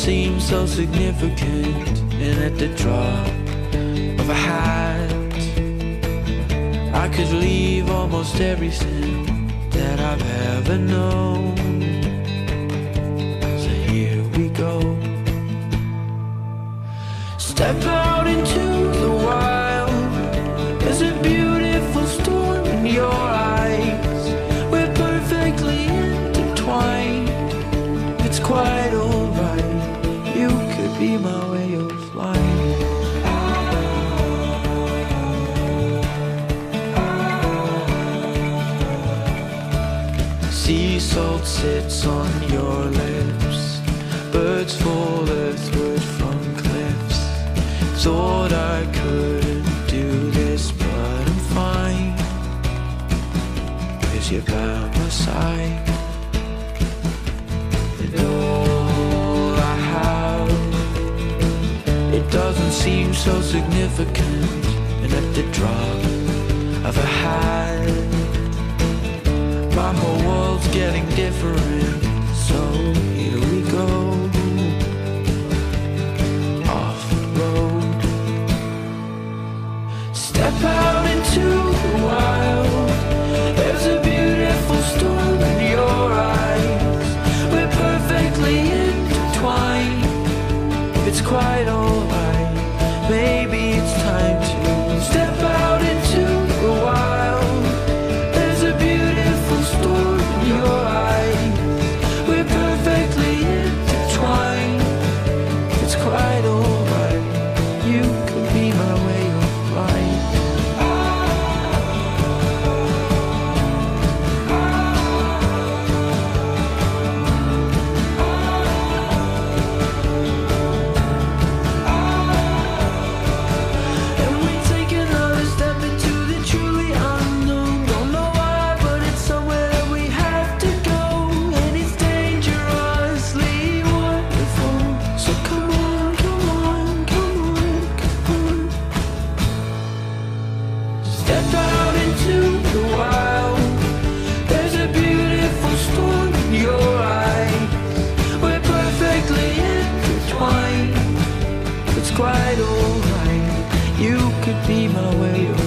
seem so significant, and at the drop of a hat I could leave almost everything that I've ever known. So here we go. Step out into the wild. There's a beautiful storm in your eyes. We're perfectly intertwined. It's quite alright. You could be my way of life. Sea salt sits on your lips. Birds fall earthward from cliffs. Thought I couldn't do this, but I'm fine, 'cause you're by my side. And all I have, it doesn't seem so significant, and at the drop of a hat my whole world's getting different. So here we go, off the road. Step out into the wild. There's a beautiful storm in your eyes. We're perfectly intertwined. It's quite alright. Maybe it's time to step out into the wild. There's a beautiful storm in your eyes. We're perfectly intertwined. It's quite alright. You could be my way of life. And we take another step into the truly unknown. Don't know why, but it's somewhere that we have to go. And it's dangerously wonderful. So come on, come on, come on, come on. Step out into the wild. There's a beautiful storm in your eyes. We're perfectly intertwined. It's quite alright. You could be my way of